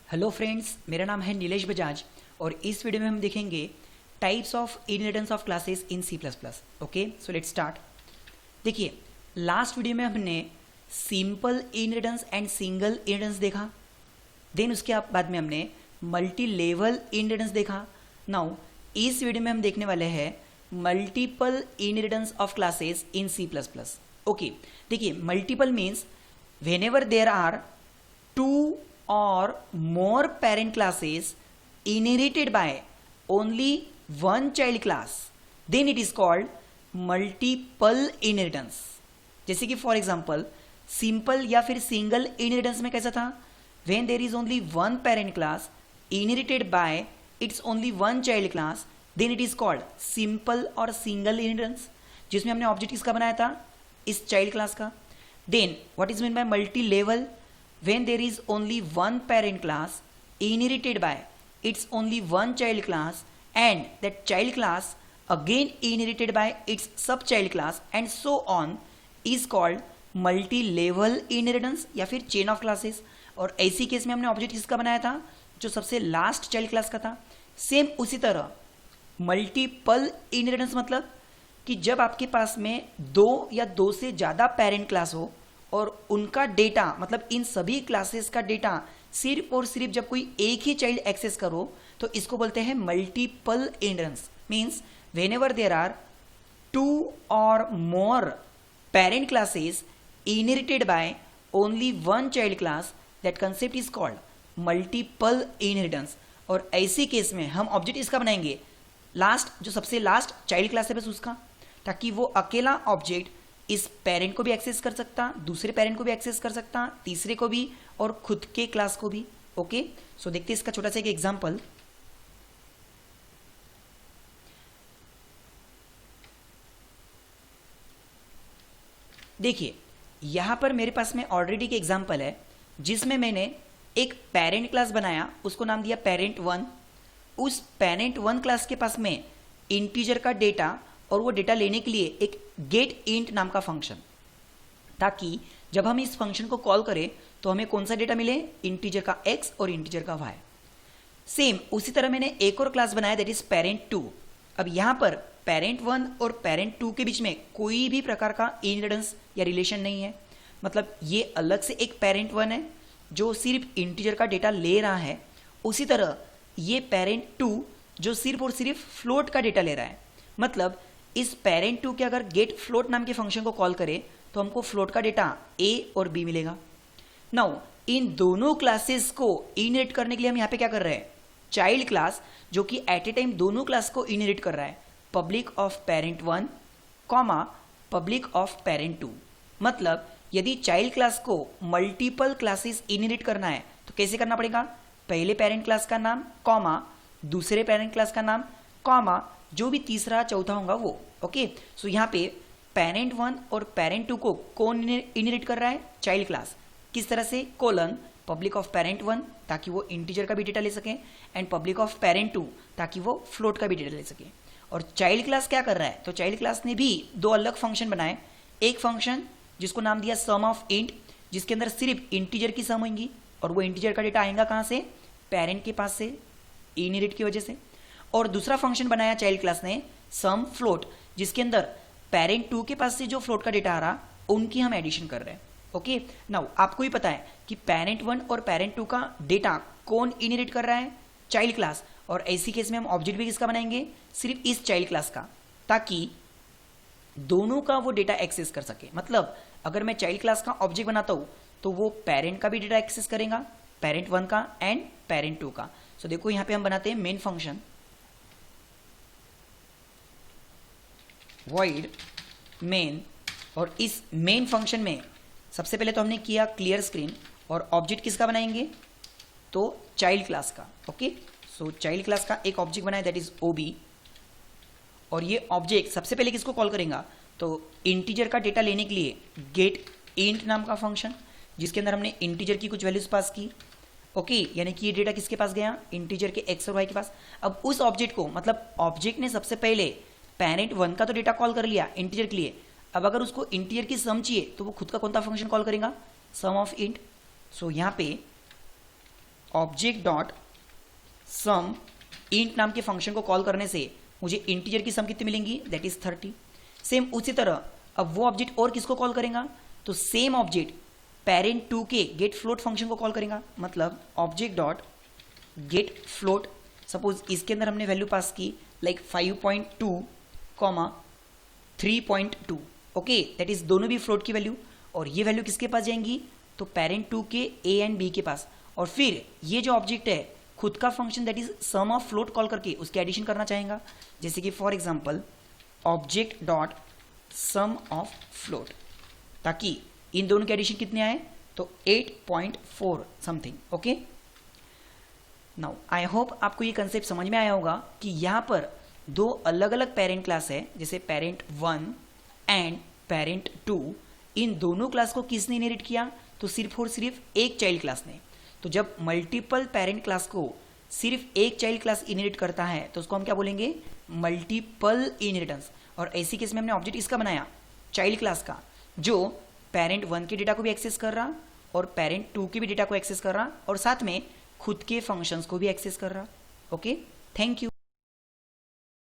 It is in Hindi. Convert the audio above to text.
हेलो फ्रेंड्स, मेरा नाम है नीलेश बजाज और इस वीडियो में हम देखेंगे types of inheritance of classes in C plus plus. Okay, so let's start. देखिए, लास्ट वीडियो में हमने simple inheritance and single inheritance देखा। देन उसके बाद में हमने मल्टी लेवल इनहेरिटेंस देखा। नाउ इस वीडियो में हम देखने वाले हैं multiple inheritance of classes in C plus plus. Okay, देखिए, multiple means whenever there are two or more parent classes inherited by only one child class, then it is called multiple inheritance। जैसे कि फॉर एग्जाम्पल सिंपल या फिर सिंगल इनहेरिटेंस में कैसा था, when there is only one parent class inherited by its only one child class, then it is called simple or single inheritance, जिसमें हमने ऑब्जेक्ट किसका बनाया था, इस चाइल्ड क्लास का। Then what is meant by multi-level? When there is only one parent class inherited by its only one child class and that child class again inherited by its sub-child class and so on is called multi-level inheritance या फिर chain of classes। और ऐसी केस में हमने ऑब्जेक्ट किसका बनाया था, जो सबसे लास्ट चाइल्ड क्लास का था। सेम उसी तरह मल्टीपल इनहेरिटेंस मतलब कि जब आपके पास में दो या दो से ज़्यादा पेरेंट क्लास हो और उनका डेटा मतलब इन सभी क्लासेस का डेटा सिर्फ और सिर्फ जब कोई एक ही चाइल्ड एक्सेस करो तो इसको बोलते हैं multiple inheritance. Means whenever there are two और more parent classes inherited by only one child class, that concept is called multiple inheritance. और ऐसे केस में हम ऑब्जेक्ट इसका बनाएंगे लास्ट, जो सबसे लास्ट चाइल्ड क्लास है बस उसका, ताकि वो अकेला ऑब्जेक्ट इस पेरेंट को भी एक्सेस कर सकता, दूसरे पेरेंट को भी एक्सेस कर सकता, तीसरे को भी और खुद के क्लास को भी। ओके, सो देखते हैं इसका छोटा सा एक एग्जांपल। देखिए, यहां पर मेरे पास में ऑलरेडी के एग्जांपल है जिसमें मैंने एक पेरेंट क्लास बनाया, उसको नाम दिया पेरेंट वन। उस पेरेंट वन क्लास के पास में इंटीजर का डेटा और वो डेटा लेने के लिए एक गेट इंट नाम का फंक्शन, ताकि जब हम इस फंक्शन को कॉल करें तो हमें कौन सा डेटा मिले, इंटीजर का x और इंटीजर का y। सेम उसी तरह मैंने एक और क्लास बनाया, दैट इज पेरेंट टू। अब यहां पर पेरेंट वन और पेरेंट टू के बीच में कोई भी प्रकार का इनहेरिटेंस या रिलेशन नहीं है, मतलब ये अलग से एक पेरेंट वन है जो सिर्फ इंटीजर का डेटा ले रहा है। उसी तरह ये पेरेंट टू जो सिर्फ और सिर्फ फ्लोट का डेटा ले रहा है, मतलब इस पेरेंट टू के अगर गेट फ्लोट नाम के फंक्शन को कॉल करें तो हमको फ्लोट का डेटा a और b मिलेगा। नाउ इन दोनों क्लासेस को इनहेरिट करने के लिए हम यहाँ पे क्या कर रहे हैं, चाइल्ड क्लास जो कि एट ए टाइम दोनों क्लास को इनहेरिट कर रहा है, public of parent one comma public of parent two. मतलब यदि चाइल्ड क्लास को मल्टीपल क्लासेस इनहेरिट करना है तो कैसे करना पड़ेगा, पहले पेरेंट क्लास का नाम कॉमा दूसरे पेरेंट क्लास का नाम कॉमा जो भी तीसरा चौथा होगा वो। ओके, सो यहाँ पे पेरेंट वन और पेरेंट टू को कौन इनहेरिट कर रहा है, चाइल्ड क्लास। किस तरह से, colon public of parent one ताकि वो इंटीजर का भी डेटा ले सके, and public of parent two ताकि वो फ्लोट का भी डेटा ले सके। और चाइल्ड क्लास क्या कर रहा है, तो चाइल्ड क्लास ने भी दो अलग फंक्शन बनाए। एक फंक्शन जिसको नाम दिया सम ऑफ इंट, जिसके अंदर सिर्फ इंटीजर की सम होंगी और वो इंटीजर का डेटा आएगा कहाँ से, पेरेंट के पास से, इनहेरिट की वजह से। और दूसरा फंक्शन बनाया चाइल्ड क्लास ने सम फ्लोट, जिसके अंदर पेरेंट टू के पास से जो फ्लोट का डेटा आ रहा उनकी हम एडिशन कर रहे हैं। ओके, नाउ आपको ही पता है कि पेरेंट वन और पेरेंट टू का डेटा कौन इनहेरिट कर रहा है, चाइल्ड क्लास। और ऐसी केस में हम ऑब्जेक्ट भी किसका बनाएंगे, सिर्फ इस चाइल्ड क्लास का, ताकि दोनों का वो डेटा एक्सेस कर सके। मतलब अगर मैं चाइल्ड क्लास का ऑब्जेक्ट बनाता हूं तो वो पेरेंट का भी डेटा एक्सेस करेगा, पेरेंट वन का एंड पेरेंट टू का। सो देखो यहां पे हम बनाते हैं मेन फंक्शन void main, और इस मेन फंक्शन में सबसे पहले तो हमने किया क्लियर स्क्रीन और ऑब्जेक्ट किसका बनाएंगे, तो चाइल्ड क्लास का। ओके, सो चाइल्ड क्लास का एक ऑब्जेक्ट बनाया, दैट इज OB। और ये ऑब्जेक्ट सबसे पहले किसको कॉल करेगा, तो इंटीजर का डेटा लेने के लिए गेट इंट नाम का फंक्शन, जिसके अंदर हमने इंटीजर की कुछ वैल्यूज पास की। ओके, यानी कि ये डेटा किसके पास गया, इंटीजर के x और y के पास। अब उस ऑब्जेक्ट को, मतलब ऑब्जेक्ट ने सबसे पहले पेरेंट वन का तो डेटा कॉल कर लिया इंटीजर के लिए, अब अगर उसको इंटीजर की सम चाहिए तो वो खुद का कौन सा फंक्शन कॉल करेगा, सम ऑफ इंट। सो यहाँ पे ऑब्जेक्ट डॉट सम इंट नाम के फंक्शन को कॉल करने से मुझे इंटीजर की सम कितनी मिलेंगी, दैट इज 30। सेम उसी तरह अब वो ऑब्जेक्ट और किसको कॉल करेगा, तो सेम ऑब्जेक्ट पेरेंट 2 के गेट फ्लोट फंक्शन को कॉल करेगा। मतलब object dot gate float, suppose इसके अंदर हमने वैल्यू पास की लाइक 5.2 3.2, ओके, दैट इज दोनों भी फ्लोट की वैल्यू, और ये वैल्यू किसके पास जाएंगी, तो पेरेंट 2 के ए एंड बी के पास। और फिर ये जो ऑब्जेक्ट है खुद का function that is sum of float call करके उसके एडिशन करना चाहेगा। जैसे कि for example object dot sum of float, ताकि इन दोनों के एडिशन कितने आए, तो 8.4 something. Okay, now I hope आपको ये कंसेप्ट समझ में आया होगा कि यहाँ पर दो अलग अलग पेरेंट क्लास है, जैसे पेरेंट 1 एंड पेरेंट 2। इन दोनों क्लास को किसने इनहेरिट किया, तो सिर्फ और सिर्फ एक चाइल्ड क्लास ने। तो जब मल्टीपल पेरेंट क्लास को सिर्फ एक चाइल्ड क्लास इनहेरिट करता है तो उसको हम क्या बोलेंगे, मल्टीपल इनहेरिटेंस। और ऐसी केस में हमने ऑब्जेक्ट इसका बनाया चाइल्ड क्लास का, जो पेरेंट 1 के डेटा को भी एक्सेस कर रहा और पेरेंट 2 के भी डेटा को एक्सेस कर रहा और साथ में खुद के फंक्शंस को भी एक्सेस कर रहा। Okay, thank you.